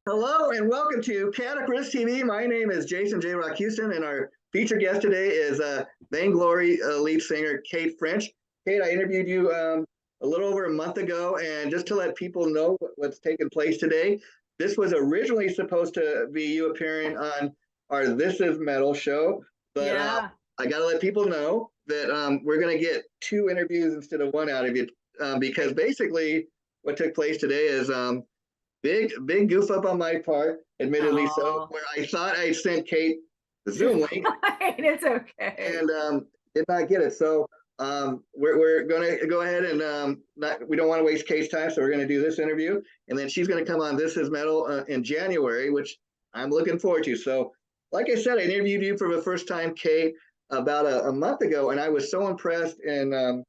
Hello and welcome to Chaotic Riffs TV. My name is Jason JROCK Houston, and our featured guest today is Vainglory lead singer Kate French. Kate, I interviewed you a little over a month ago, and just to let people know what's taking place today, this was originally supposed to be you appearing on our This Is Metal show, but I got to let people know that we're going to get two interviews instead of one out of you because basically what took place today is big goof up on my part, admittedly. So where I thought I'd sent Kate the Zoom link, it's okay, and did not get it. So we're going to go ahead and we don't want to waste Kate's time, so we're going to do this interview, and then she's going to come on This Is Metal in January, which I'm looking forward to. So, like I said, I interviewed you for the first time, Kate, about a month ago, and I was so impressed in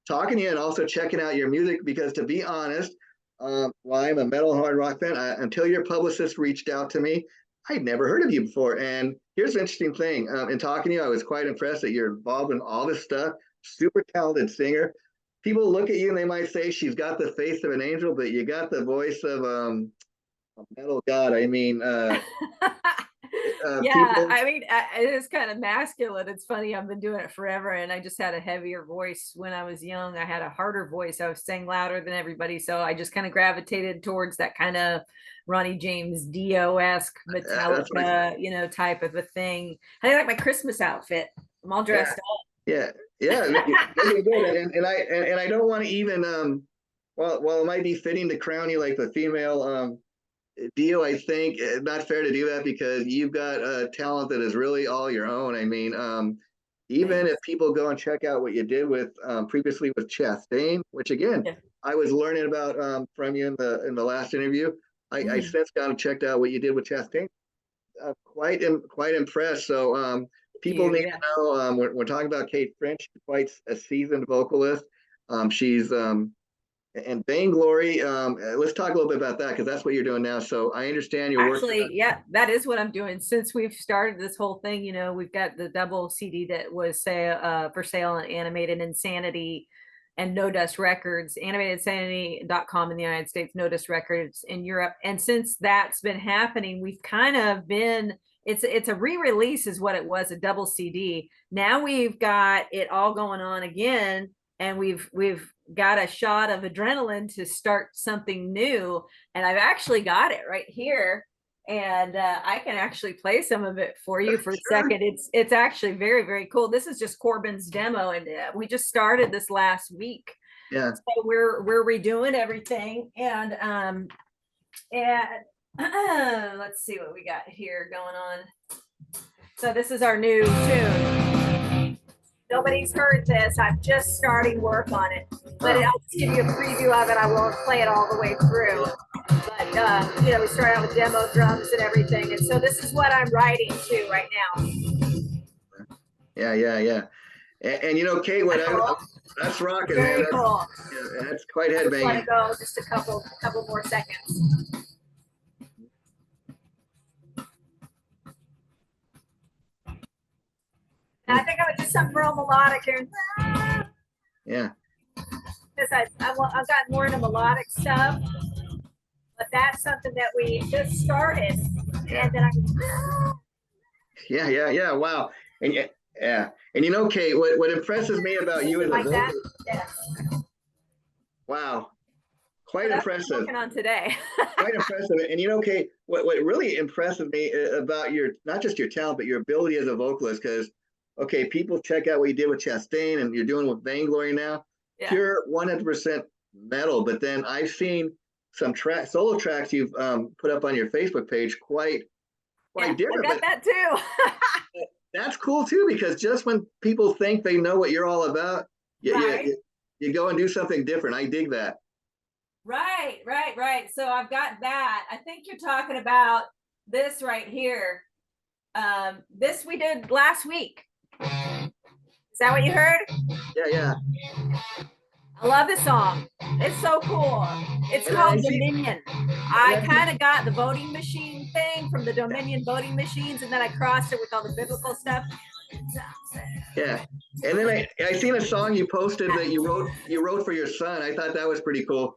talking to you and also checking out your music because, to be honest, well, I'm a metal hard rock fan. Until your publicist reached out to me, I'd never heard of you before. And here's the interesting thing. In talking to you, I was quite impressed that you're involved in all this stuff. Super talented singer. People look at you and they might say she's got the face of an angel, but you got the voice of a metal god. I mean, yeah, people... I mean, it is kind of masculine. It's funny, I've been doing it forever, and I just had a heavier voice when I was young. I had a harder voice. I was sang louder than everybody, so I just kind of gravitated towards that kind of Ronnie James Dio-esque Metallica, type of a thing. I like my Christmas outfit. I'm all dressed up. Yeah, looking good. And I don't want to even while it might be fitting to crown you like the female Dio, I think it's not fair to do that because you've got a talent that is really all your own. I mean, even if people go and check out what you did with previously with Chastain, which again, I was learning about from you in the last interview. I since gone and checked out what you did with Chastain. Quite impressed. So people need to know we're talking about Kate French, quite a seasoned vocalist. She's and Vainglory, let's talk a little bit about that because that's what you're doing now. So I understand you're actually, yeah, that is what I'm doing. Since we've started this whole thing, we've got the double CD that was for sale on Animated Insanity and No Dust Records, animatedinsanity.com in the United States, No Dust Records in Europe. And since that's been happening, we've kind of been, it's a re-release is what it was, a double CD. Now we've got it all going on again, and we've got a shot of adrenaline to start something new. And I've actually got it right here, and I can actually play some of it for you for a second. It's actually very, very cool. This is just Corbin's demo, and we just started this last week. Yeah. So we're redoing everything, and let's see what we got here going on. So this is our new tune. Nobody's heard this. I'm just starting work on it, but I'll just give you a preview of it. I won't play it all the way through, but we start out with demo drums and everything, and so this is what I'm writing to right now. Yeah. And Kate, that's rocking, Very man. Cool. That's quite headbanging. I just want to go just a couple more seconds. I think I would do something real melodic here. Yeah. Because I've gotten more into melodic stuff, but that's something that we just started, and then Yeah. Wow. And and Kate, what impresses me about you as a vocalist, wow, quite impressive. Working on today. Quite impressive. And Kate, what really impresses me about not just your talent, but your ability as a vocalist, because people check out what you did with Chastain and you're doing with Vainglory now. Yeah. Pure 100% metal. But then I've seen some solo tracks you've put up on your Facebook page, quite different. I got that too. That's cool too, because just when people think they know what you're all about, you go and do something different. I dig that. Right. So I've got that. I think you're talking about this right here. This we did last week. Is that what you heard? Yeah. I love this song. It's so cool. It's called Dominion. I kind of got the voting machine thing from the Dominion voting machines, and then I crossed it with all the biblical stuff. Yeah. And then I seen a song you posted that you wrote for your son. I thought that was pretty cool.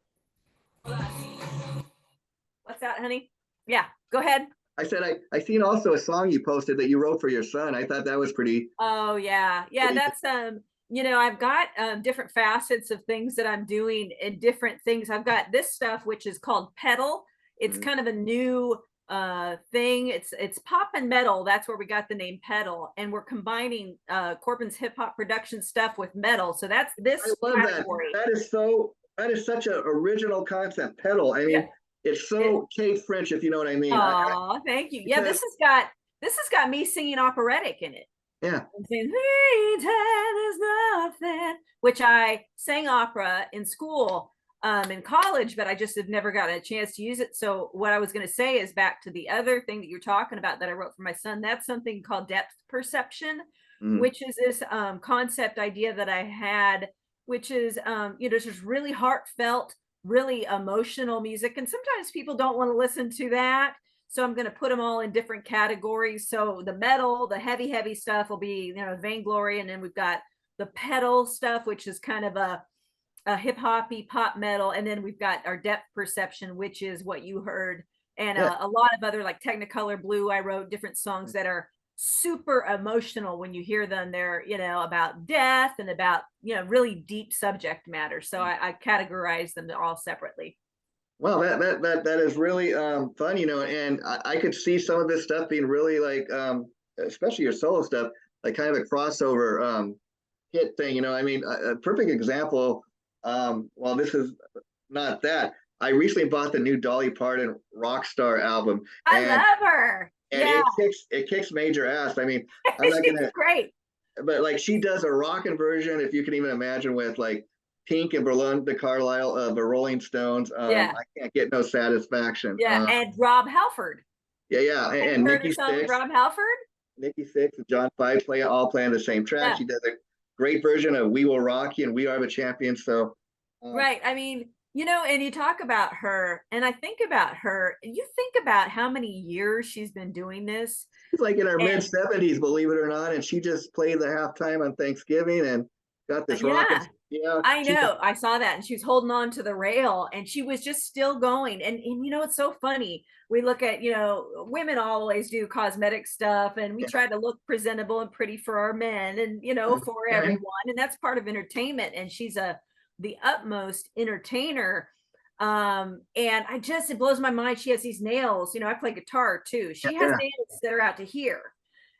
What's that, honey? Yeah, go ahead. I said I seen also a song you posted that you wrote for your son. I thought that was Oh yeah. Yeah, pretty. that's I've got different facets of things that I'm doing in different things. I've got this stuff which is called pedal. It's Mhm. kind of a new thing. It's pop and metal. That's where we got the name pedal. And we're combining Corbin's hip hop production stuff with metal. So that's I this love that. category. That is such an original concept. Pedal. I Yeah. mean, it's so Kate French, if you know what I mean. Oh, thank you. Yeah, Because this has got me singing operatic in it. yeah, And saying, is nothing, which I sang opera in school, in college, but I just have never gotten a chance to use it. So what I was going to say is back to the other thing that you're talking about that I wrote for my son. That's something called depth perception, mm, which is this concept idea that I had, which is, just really heartfelt, really emotional music. And sometimes people don't want to listen to that. So I'm going to put them all in different categories. So the metal, the heavy stuff will be, Vainglory. And then we've got the pedal stuff, which is kind of a hip hoppy pop metal. And then we've got our depth perception, which is what you heard. And yeah. a lot of other like Technicolor Blue. I wrote different songs that are super emotional when you hear them. They're, about death and about, really deep subject matter. So I categorize them all separately. Well, that is really fun, and I could see some of this stuff being really like, especially your solo stuff, like kind of a crossover hit thing. I mean, a perfect example. Well, this is not that. I recently bought the new Dolly Parton Rockstar album, I and love her. Yeah, it kicks major ass. I mean, I'm not she's gonna, great. but like she does a rockin' version, if you can even imagine, with like Pink and Belinda Carlisle of the Rolling Stones. Yeah, I can't get no satisfaction. yeah. And Rob Halford. Yeah, Have and you heard the song with Rob Halford? Nikki Sixx and John Five all playing the same track. Yeah, She does a great version of "We Will Rock You" and "We Are the Champions." So, uh, right. I mean, and you talk about her, and I think about her, and you think about how many years she's been doing this. she's like in her mid And 70s, believe it or not, and she just played the halftime on Thanksgiving and got this rocking. yeah, Yeah, I she know. I saw that, and she was holding on to the rail, and she was just still going. And it's so funny. We look at, women always do cosmetic stuff, and we yeah, try to look presentable and pretty for our men, and for yeah, everyone, and that's part of entertainment. And she's the utmost entertainer. And it blows my mind. She has these nails. I play guitar too. She has yeah. nails that are out to here,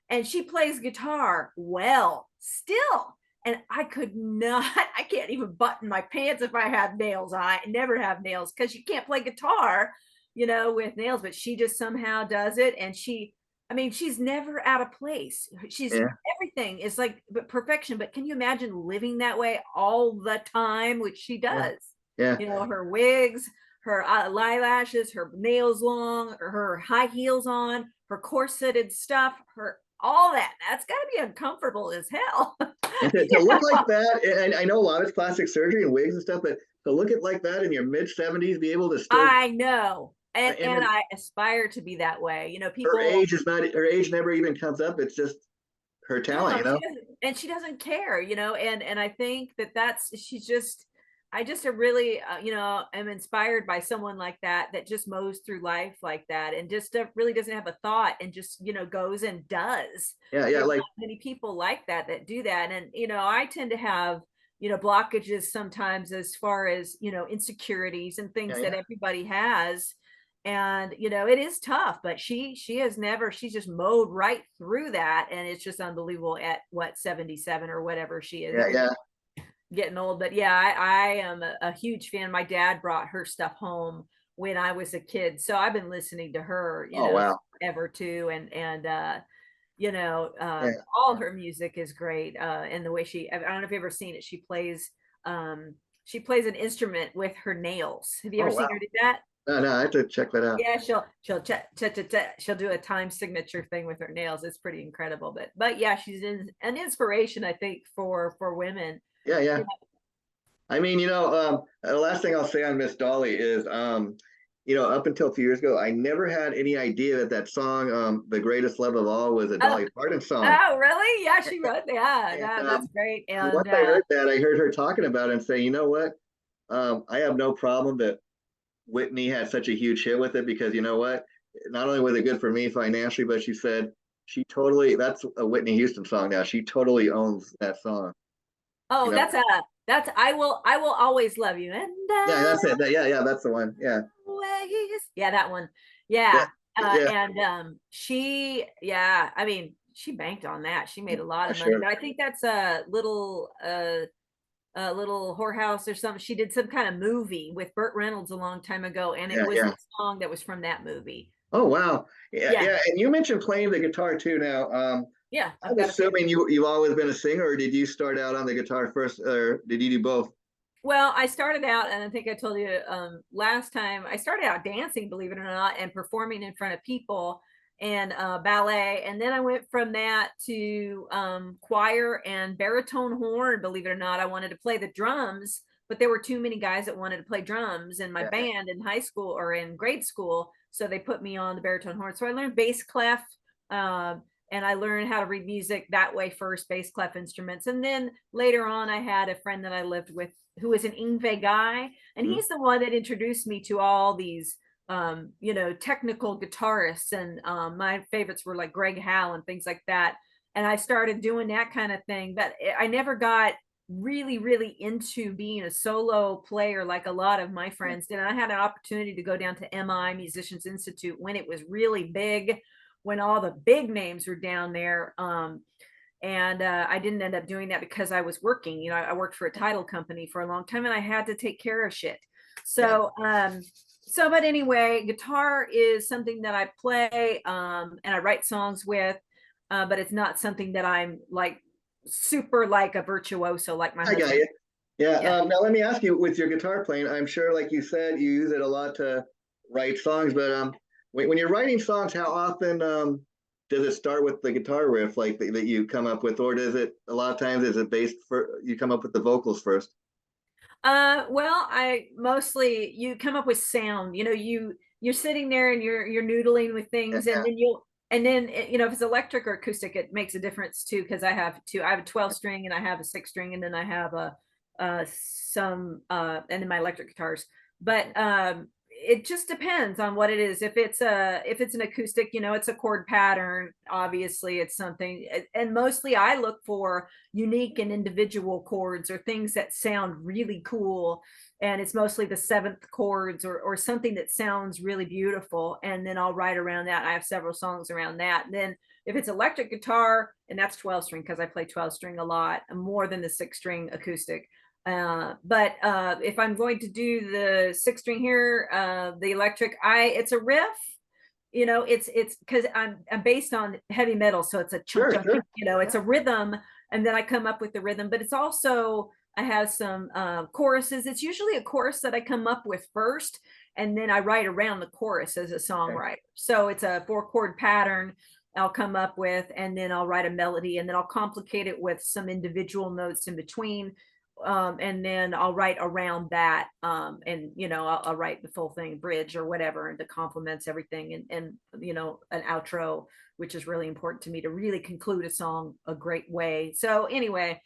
and she plays guitar well still. And I could not, I can't even button my pants if I have nails on. I never have nails because you can't play guitar, with nails, but she just somehow does it. And she's never out of place. She's Yeah. everything is like perfection. But can you imagine living that way all the time, which she Yeah, does? yeah. Her wigs, her eyelashes, her nails long, her high heels on, her corseted stuff, her all that. That's got to be uncomfortable as hell. And to look like that, and I know a lot of it's plastic surgery and wigs and stuff, but to look at like that in your mid 70s, be able to still, I know. And and I aspire to be that way. her People, age is not, her age never even comes up. It's just her talent, no, she doesn't care, and I think she's just, I just really, am inspired by someone like that just mows through life like that and just really doesn't have a thought and just, goes and does. Yeah, yeah, There's like not many people like that do that. And, I tend to have, blockages sometimes as far as, insecurities and yeah, things that yeah. everybody has. And it is tough, but she's just mowed right through that. And it's just unbelievable at what, 77 or whatever she is. Yeah, yeah. Getting old. But yeah, I am a huge fan. My dad brought her stuff home when I was a kid, so I've been listening to her, Oh wow. ever too. And Yeah. all her music is great. And the way I don't know if you've ever seen it. She plays an instrument with her nails. Have you ever Oh seen wow. her do that? No, I have to check that out. Yeah, she'll do a time signature thing with her nails. It's pretty incredible. But yeah, she's an inspiration, I think, for women. Yeah, yeah. You I mean, the last thing I'll say on Miss Dolly is, up until a few years ago, I never had any idea that song, "The Greatest Love of All," was a know. Dolly Parton song. Oh, really? Yeah, she wrote that. Yeah, And that's great. once And I heard that, I heard her talking about it and say, you know what? I have no problem that Whitney had such a huge hit with it, because you know what? not only was it good for me financially, but she said she totally, that's a Whitney Houston song now. She totally owns that song. You Oh, know? that's I will always love you. And Yeah, that's it. Yeah, that's the one. Yeah. always. Yeah, that one. Yeah. Yeah. Yeah. And she, yeah, I mean, she banked on that. She made a lot For of money, sure. but I think that's a little whorehouse or something. She did some kind of movie with Burt Reynolds a long time ago, and it Yeah. was Yeah. the song that was from that movie. Oh, wow. Yeah. Yeah, Yeah. And you mentioned playing the guitar too now. yeah, I've I'm got a few. assuming you've always been a singer, or did you start out on the guitar first, or did you do both? Well, I started out, and I think I told you last time, I started out dancing, believe it or not, and performing in front of people and ballet. And then I went from that to choir and baritone horn, believe it or not. I wanted to play the drums, but there were too many guys that wanted to play drums in my Yeah. band in high school or in grade school. So they put me on the baritone horn. So I learned bass clef. And I learned how to read music that way first, bass clef instruments. And then later on, I had a friend that I lived with who was an Ingve guy, and Mhm. he's the one that introduced me to all these technical guitarists, and my favorites were like Greg Howe and things like that. And I started doing that kind of thing, but I never got really into being a solo player like a lot of my friends did. And I had an opportunity to go down to MI Musicians Institute when it was really big, when all the big names were down there. And I didn't end up doing that because I was working. I worked for a title company for a long time, and I had to take care of shit. Yeah. But anyway, guitar is something that I play and I write songs with, but it's not something that I'm like super like a virtuoso like my I got husband. you. Yeah. Yeah. Now let me ask you, with your guitar playing, I'm sure, like you said, you use it a lot to write songs. But when you're writing songs, how often does it start with the guitar riff, like that you come up with, or does it a lot of times is it based for you come up with the vocals first? Well, I mostly you come up with sound. You're sitting there and you're noodling with Yeah. things, and then if it's electric or acoustic, it makes a difference too, because I have two. I have a 12 string and I have a 6 string, and then I have a some and then my electric guitars. But it just depends on what it is. If it's an acoustic, it's a chord pattern. Obviously, it's something, and mostly I look for unique and individual chords or things that sound really cool. And it's mostly the seventh chords or something that sounds really beautiful. And then I'll write around that. I have several songs around that. And then if it's electric guitar, and that's 12 string, because I play 12 string a lot, more than the 6 string acoustic. But if I'm going to do the 6 string here, the electric, it's a riff. It's because I'm based on heavy metal, so it's a chunk Sure, chunk. sure. It's a rhythm, and then I come up with the rhythm. But it's also, I have some choruses. It's usually a chorus that I come up with first, and then I write around the chorus as a Okay. songwriter. So it's a 4 chord pattern I'll come up with, and then I'll write a melody, and then I'll complicate it with some individual notes in between. And then I'll write around that, and I'll write the full thing, bridge or whatever, and that complements everything, and an outro, which is really important to me to really conclude a song a great way. So anyway,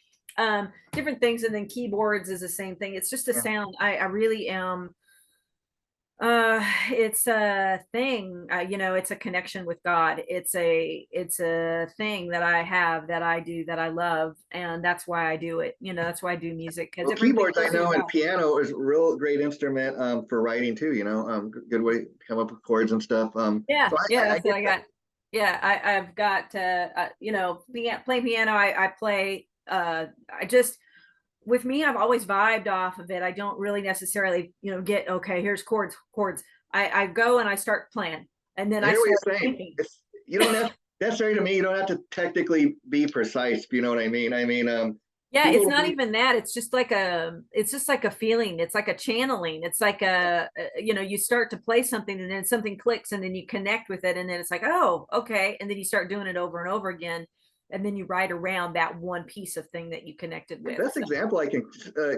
different things. And then keyboards is the same thing. It's just a Yeah. sound. I really am, it's a thing, it's a connection with God. It's a thing that I have, that I do, that I love, and that's why I do it. That's why I do music, because Well, it brings me keyboards I closer to know, and God. piano is a real great instrument for writing too. Good way to come up with chords and stuff. Yeah, So yeah, I that's what get I that. got. Yeah, I've got playing piano. I play. I just, with me, I've always vibed off of it. I don't really necessarily, get, okay, here's chords. I go and I start playing, and then I I hear what start you're saying. thinking. You don't have necessarily, to me, you don't have to technically be precise, if you know what I mean. Yeah, People it's will not be, even that. It's just like a feeling. It's like a channeling. It's like you start to play something, and then something clicks, and then you connect with it, and then it's like, oh, okay. And then you start doing it over and over again. And then you write around that one piece of thing that you connected the with. best So example I can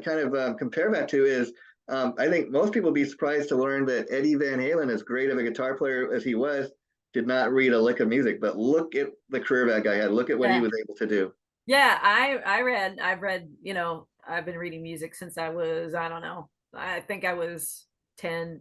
kind of compare that to is I think most people be surprised to learn that Eddie Van Halen, as great of a guitar player as he was, did not read a lick of music. But look at the career that guy had. Look at what he yeah. was able to do. Yeah, I've read, I've been reading music since I was, I don't know, I think I was 10.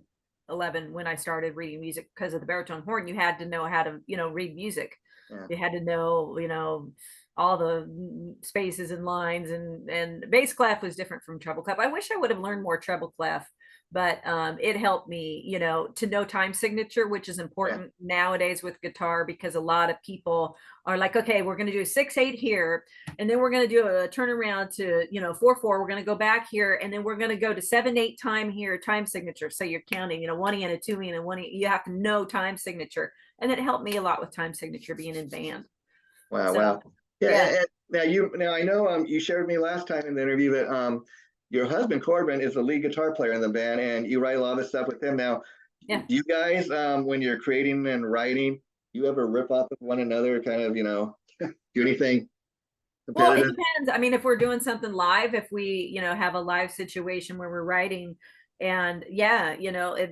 11 when I started reading music because of the baritone horn. You had to know how to, read music. Yeah. You had to know, all the spaces and lines, and bass clef was different from treble clef. I wish I would have learned more treble clef, but it helped me, to know time signature, which is important nowadays with guitar, because a lot of people are like, okay, we're going to do 6/8 here, and then we're going to do a turnaround to 4/4. We're going to go back here, and then we're going to go to 7/8 time here, time signature. So you're counting, 1E and a 2E and a 1E. You have to know time signature, and it helped me a lot with time signature being in band. Wow, So, wow. Yeah, yeah. now I know you shared with me last time in the interview that your husband Corbin is the lead guitar player in the band, and you write a lot of stuff with him. Now, Yeah. do you guys when you're creating and writing, you ever rip off of one another, kind of, do anything Well, it competitive? depends. I mean, if we're doing something live, if we, have a live situation where we're writing, and yeah,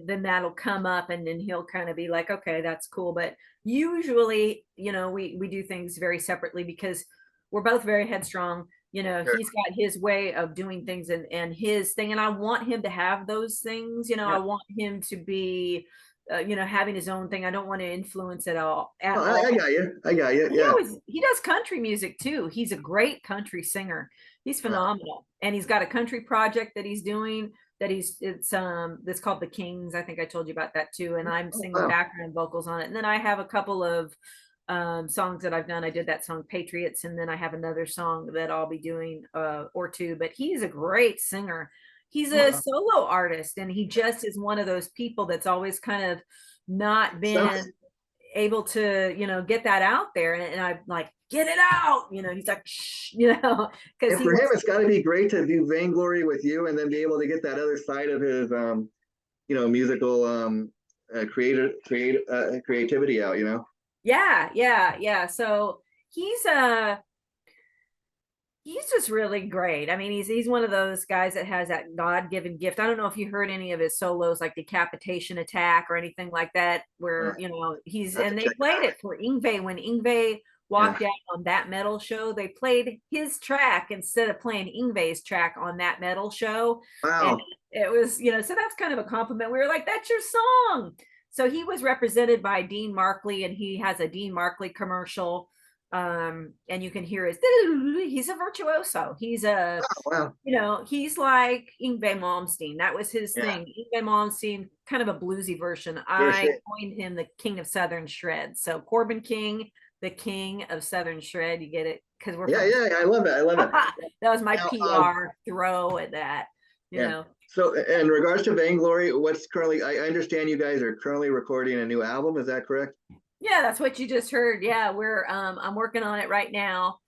then that'll come up, and then he'll kind of be like, okay, that's cool. But usually, we do things very separately because we're both very headstrong. Sure. He's got his way of doing things, and his thing, and I want him to have those things. Yeah. I want him to be, having his own thing. I don't want to influence it all at Oh, all. I got you. I got you. He Yeah. always he does country music too. He's a great country singer. He's Wow. phenomenal. And he's got a country project that he's doing, it's that's called The Kings. I think I told you about that too. And I'm Oh, singing wow. background vocals on it. And then I have a couple of songs that I've done. I did that song Patriots, and then I have another song that I'll be doing or two. But he's a great singer. He's a Wow. solo artist, and he just is one of those people that's always kind of not Something. been able to get that out there, and I'm like, get it out, he's like, shh, because And he for him, wants. it's got to be great to do Vainglory with you, and then be able to get that other side of his, musical creativity out. Yeah, so he's he's just really great. I mean, he's one of those guys that has that God-given gift. I don't know if you heard any of his solos, like Decapitation Attack or anything like that, Uh, where he's, I have to and they check it played out. it for Yngwie when Yngwie Yeah. walked out on That Metal show. They played his track instead of playing Yngwie's track on That Metal show, and Wow. it was, so that's kind of a compliment. We were like, that's your song. So he was represented by Dean Markley, and he has a Dean Markley commercial, and you can hear his, he's a virtuoso. He's a, Oh, wow. he's like Yngwie Malmsteen. That was his Yeah. thing. Yngwie Malmsteen, kind of a bluesy version. Sure, I sure. coined him the king of Southern shred. So Corbin King, the king of Southern shred. You get it? Because we're Yeah, from yeah. I love it. I love it. that was my Now, PR throw at that, yeah. So, in regards to Vainglory, what's currently? I understand you guys are currently recording a new album. Is that correct? Yeah, that's what you just heard. Yeah, we're I'm working on it right now,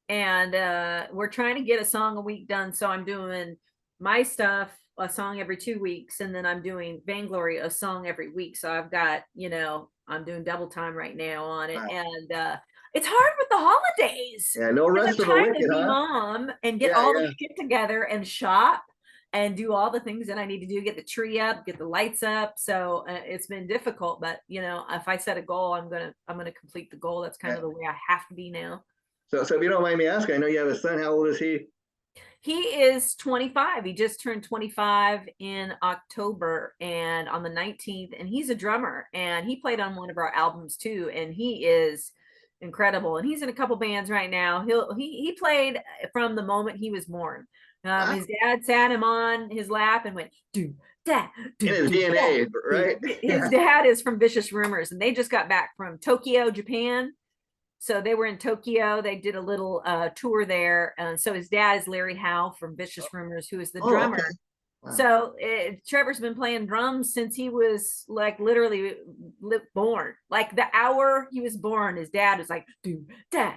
and we're trying to get a song a week done. So I'm doing my stuff a song every 2 weeks, and then I'm doing Vainglory a song every week. So I've got, I'm doing double time right now on it, Wow. and it's hard with the holidays Yeah. No because rest I'm for the trying wicked, to be huh? mom and get Yeah, all the yeah. shit together and shop and do all the things that I need to do, get the tree up, get the lights up. So it's been difficult, but if I set a goal, I'm gonna complete the goal. That's kind Yeah. of the way I have to be now. So if you don't mind me asking, I know you have a son. How old is he? He is 25. He just turned 25 in October, and on the 19th, and he's a drummer, and he played on one of our albums too, and he is incredible, and he's in a couple bands right now. He played from the moment he was born. Wow. His dad sat him on his lap and went do da In do his do da. DNA, right? His dad is from Vicious Rumors, and they just got back from Tokyo, Japan. So they were in Tokyo. They did a little tour there. So his dad is Larry Howe from Vicious Rumors, who is the Oh, okay. drummer. Wow. So Trevor's been playing drums since he was like literally born. Like the hour he was born, his dad was like do da,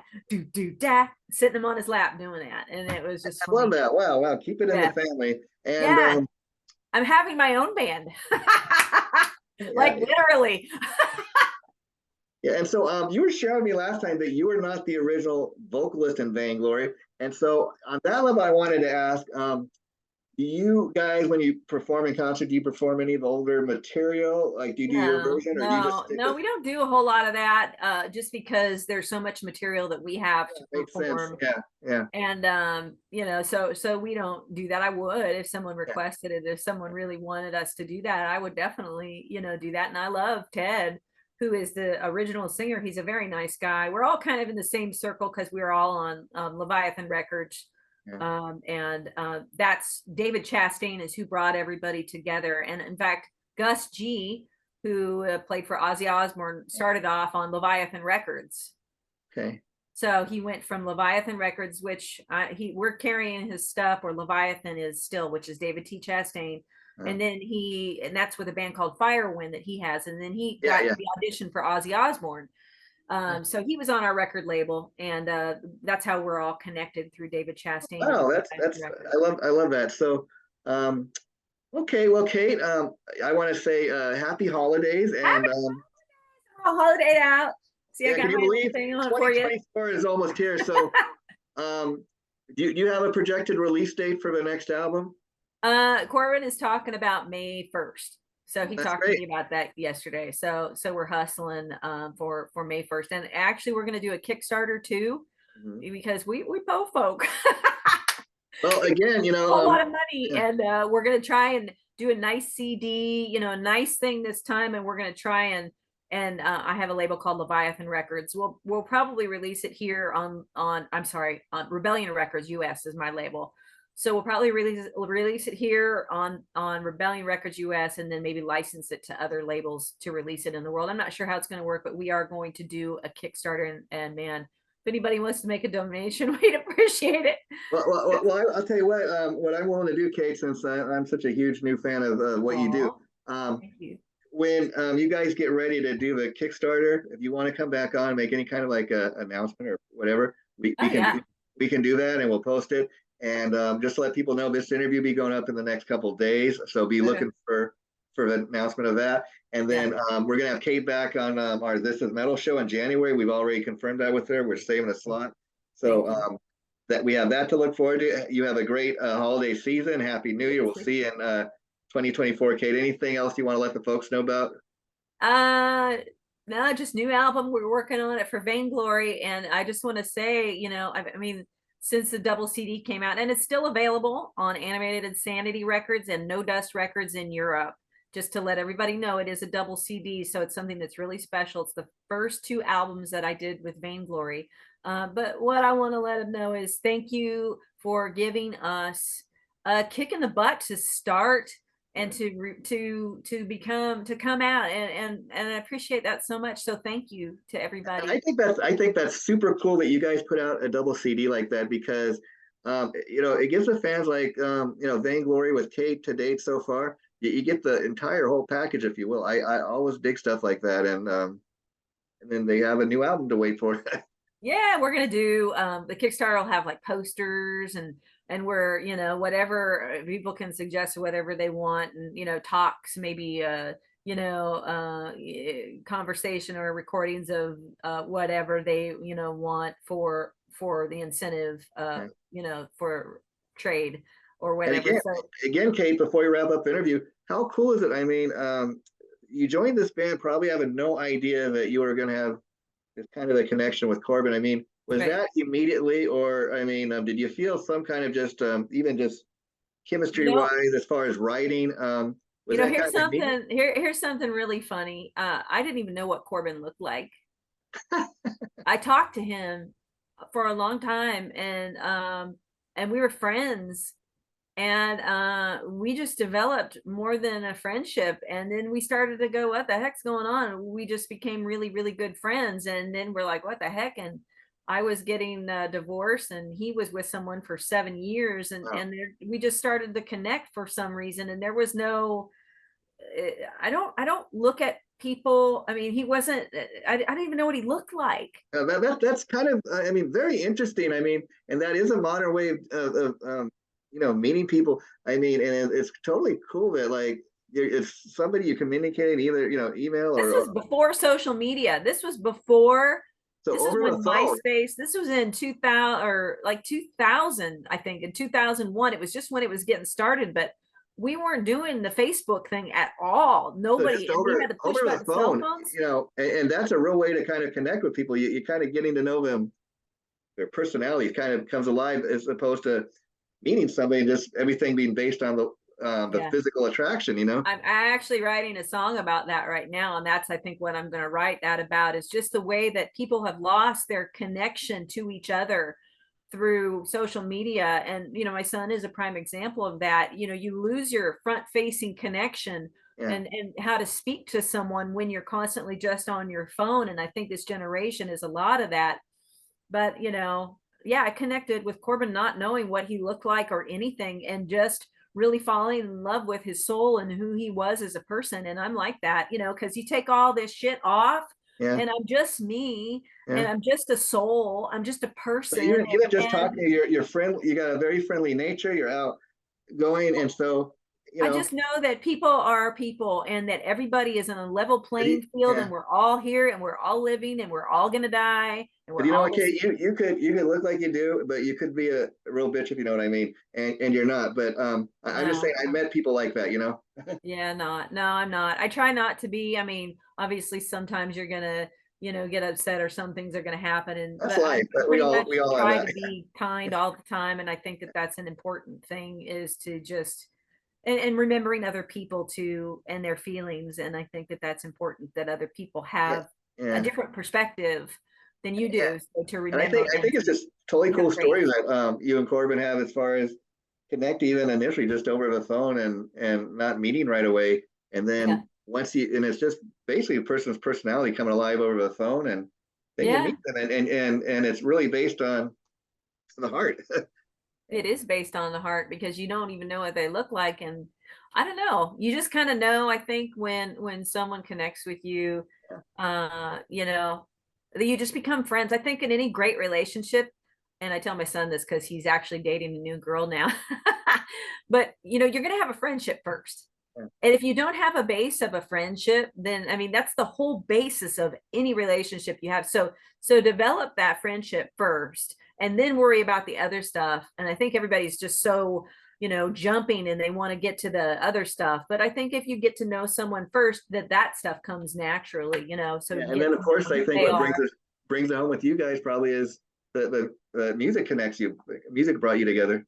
sitting him on his lap doing that, and it was just I love funny. that. Wow, wow. Keep it in the Yeah, family. And yeah. I'm having my own band, yeah, like literally. yeah. And so you were sharing with me last time that you were not the original vocalist in Vainglory. And so on that level, I wanted to ask, Do you guys, when you perform in concert, do you perform any of the older material? Like, do you do your No, version, or do you just no, stick no, with? we don't do a whole lot of that, just because there's so much material that we have to Makes sense. perform. Yeah, yeah, And so we don't do that. I would if someone yeah. requested it, if someone really wanted us to do that, I would definitely, do that. And I love Ted, who is the original singer. He's a very nice guy. We're all kind of in the same circle because we were all on Leviathan Records. Yeah. That's David Chastain is who brought everybody together. And in fact, Gus G, who played for Ozzy Osbourne, started off on Leviathan Records. Okay. So he went from Leviathan Records, which we're carrying his stuff, or Leviathan is still, which is David T. Chastain. Uh, And that's with a band called Firewind that he has. And then he yeah, got yeah. the audition for Ozzy Osbourne. Yeah. So he was on our record label, and that's how we're all connected through David Chastain and Oh, Leviathan that's Records. I love that. So, um, okay, well, Kate, I want to say happy holidays, and Happy holiday out. See, I yeah, can got you my little believe thing on for you. 2024 is almost here? So, um, do you have a projected release date for the next album? Corbin is talking about May 1st. So he That's talked to great. me about that yesterday. So we're hustling for May 1st. And actually we're gonna do a Kickstarter too, Mhm. because we both folk Well, again, a whole lot of money, yeah, and we're gonna try and do a nice CD, a nice thing this time, and we're gonna try and I have a label called Leviathan Records. We'll probably release it here on I'm sorry, on Rebellion Records US is my label. So we'll probably release it here on Rebellion Records US, and then maybe license it to other labels to release it in the world. I'm not sure how it's going to work, but we are going to do a Kickstarter, and man, if anybody wants to make a donation, we'd appreciate it. I'll tell you what I'm willing to do, Kate, since I'm such a huge new fan of what you do. Aw, Um, thank you. when you guys get ready to do the Kickstarter, if you want to come back on, make any kind of like a announcement or whatever, we, Oh we can yeah. do we can do that, and we'll post it. And just to let people know, this interview be going up in the next couple of days, so be Okay. looking for the announcement of that. And then Yeah. we're gonna have Kate back on our This Is Metal show in January. We've already confirmed that with her. We're saving a slot, so Thank you. that we have that to look forward to. You have a great holiday season. Happy New Year. We'll see you in 2024. Kate, anything else you want to let the folks know about? Uh, no, just new album. We're working on it for Vainglory, and I just want to say, I mean, since the double CD came out, and it's still available on Animated Insanity Records and No Dust Records in Europe. Just to let everybody know, it is a double CD, so it's something that's really special. It's the first two albums that I did with Vainglory. But what I want to let them know is thank you for giving us a kick in the butt to start and to come out, and I appreciate that so much. So thank you to And everybody. I think that's super cool that you guys put out a double CD like that, because it gives the fans like Vainglory with Kate to date so far. You get the entire whole package, if you will. I always dig stuff like that, and then they have a new album to wait for. Yeah, we're gonna do the Kickstarter will have like posters, and we're whatever people can suggest, whatever they want, and talks, maybe conversation or recordings of whatever they want for the incentive, for trade or And whatever. So again, Kate, before you wrap up the interview, how cool is it? I mean, you joined this band probably having no idea that you were going to have this kind of a connection with Corbin. I mean, was right. that immediately, or I mean, did you feel some kind of just even just chemistry You know, wise as far as writing? Was that kind here's of immediate? something here's something really funny. I didn't even know what Corbin looked like. I talked to him for a long time, and we were friends, and we just developed more than a friendship, and then we started to go, what the heck's going on? We just became really, really good friends, and then we're like, what the heck? And I was getting divorced, and he was with someone for 7 years, Wow. we just started to connect for some reason, and there was no I don't look at people. I mean, he wasn't. I didn't even know what he looked like. That's kind of I mean very interesting. I mean, and that is a modern way of meeting people. I mean, and it's totally cool that like it's somebody you communicate either email This or was before social media. This was before So This is over when the phone. MySpace, this was in 2000 or like 2000, I think in 2001. It was just when it was getting started, but we weren't doing the Facebook thing at all. So just Nobody, and we over had the push over the button cell phone, phones. and that's a real way to kind of connect with people. You kind of getting to know them, their personality kind of comes alive as opposed to meeting somebody and just everything being based on the Yeah. physical attraction, you know? I'm actually writing a song about that right now. And that's, I think, what I'm going to write that about is just the way that people have lost their connection to each other through social media. And, you know, my son is a prime example of that. You know, you lose your front facing connection Yeah. and how to speak to someone when you're constantly just on your phone. And I think this generation is a lot of that. But, you know, yeah, I connected with Corbin not knowing what he looked like or anything and just really falling in love with his soul and who he was as a person. And I'm like that, you know, because you take all this shit off Yeah. and I'm just me and Yeah. I'm just a soul. I'm just a So person. even just And talking, you're friend, you got a very friendly nature, you're outgoing, and so, you I know, just know that people are people and that everybody is in a level playing field yeah. and we're all here and we're all living and we're all going to die and But we're you know all what, this. Kate, you could look like you do, but you could be a real bitch if you know what I mean, and you're not. But I'm just No, saying, I met people like that, you know. yeah, not. No, I'm not. I try not to be. I mean, obviously sometimes you're gonna, you know, get upset or some things are gonna happen and That's but I life. But we pretty all much we all have try that. to be kind all the time. And I think that that's an important thing is to just and remembering other people too and their feelings. And I think that that's important that other people Yeah, have a yeah, different perspective than you yeah. do. So to And remember I and think it's just totally have cool grace. story that you and Corbin have as far as connect even initially just over the phone and not meeting right away, and Yeah. then once you and it's just basically a person's personality coming alive over the phone, and then you Yeah. meet them, and it's really based on the heart. It is based on the heart because you don't even know what they look like. And I don't know, you just kind of know, I think when someone connects with you, you know, that you just become friends. I think in any great relationship, and I tell my son this because he's actually dating a new girl now, but you know, you're gonna have a friendship first. And if you don't have a base of a friendship, then I mean that's the whole basis of any relationship you have. So develop that friendship first and then worry about the other stuff. And I think everybody's just so, you know, jumping and they want to get to the other stuff. But I think if you get to know someone first, that stuff comes naturally, you know, so Yeah, you and get then to of course know I who think they what are. brings it home with you guys probably is the music connects you. Music brought you together.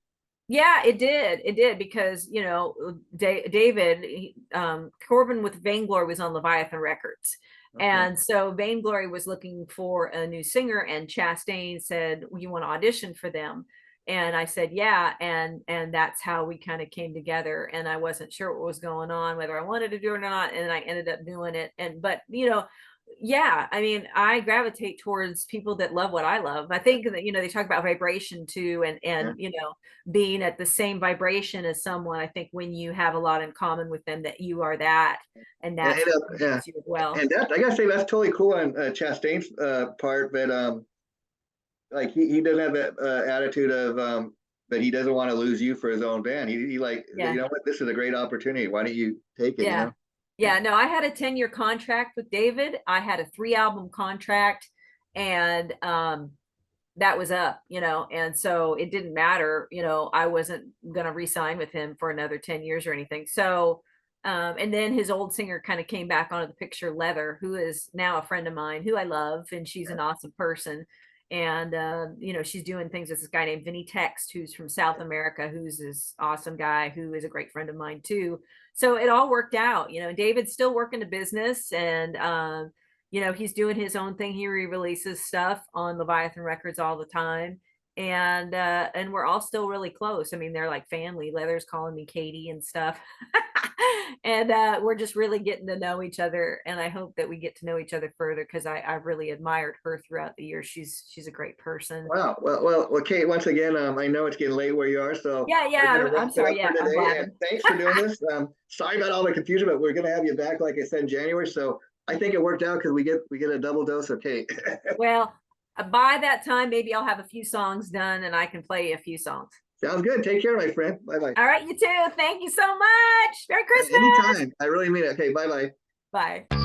Yeah, it did. It did because, you know, David, Corbin with Vainglory was on Leviathan Records. Okay. And so Vainglory was looking for a new singer and Chastain said, well, you want to audition for them? And I said, yeah. And that's how we kind of came together. And I wasn't sure what was going on, whether I wanted to do it or not. And I ended up doing it. And, but, you know, yeah, I mean, I gravitate towards people that love what I love. I think that, you know, they talk about vibration too, Yeah. and you know, being at the same vibration as someone. I think when you have a lot in common with them, that you are that, and And, that's what yeah, connects you as well. and that I gotta say that's totally cool on Chastain's part, but like he doesn't have that attitude of that he doesn't want to lose you for his own band. He like, you Yeah, know what, this is a great opportunity. Why don't you take it? You yeah, know? Yeah. yeah. No, I had a 10-year contract with David. I had a 3-album contract, and that was up, you know, and so it didn't matter, you know, I wasn't going to re-sign with him for another 10 years or anything. So, and then his old singer kind of came back onto the picture, Leather, who is now a friend of mine who I love, and she's an awesome person. And, you know, she's doing things with this guy named Vinny Text, who's from South America, who's this awesome guy who is a great friend of mine too. So it all worked out, you know, David's still working the business and, you know, he's doing his own thing. He re-releases stuff on Leviathan Records all the time. And we're all still really close. I mean, they're like family. Leather's calling me Katie and stuff. And we're just really getting to know each other. And I hope that we get to know each other further because I really admired her throughout the years. She's a great person. Wow. Well, Kate. Once again, I know it's getting late where you are, so Yeah, we're yeah. gonna wrap I'm it sorry. up for Yeah, I'm today. And blabbing. thanks for doing this. Sorry about all the confusion, but we're gonna have you back, like I said, in January. So I think it worked out because we get a double dose of Kate. Well, by that time, maybe I'll have a few songs done and I can play you a few songs. Sounds good. Take care, my friend. Bye bye. All right, you too. Thank you so much. Merry Christmas. Anytime. I really mean it. Okay. Bye bye. Bye.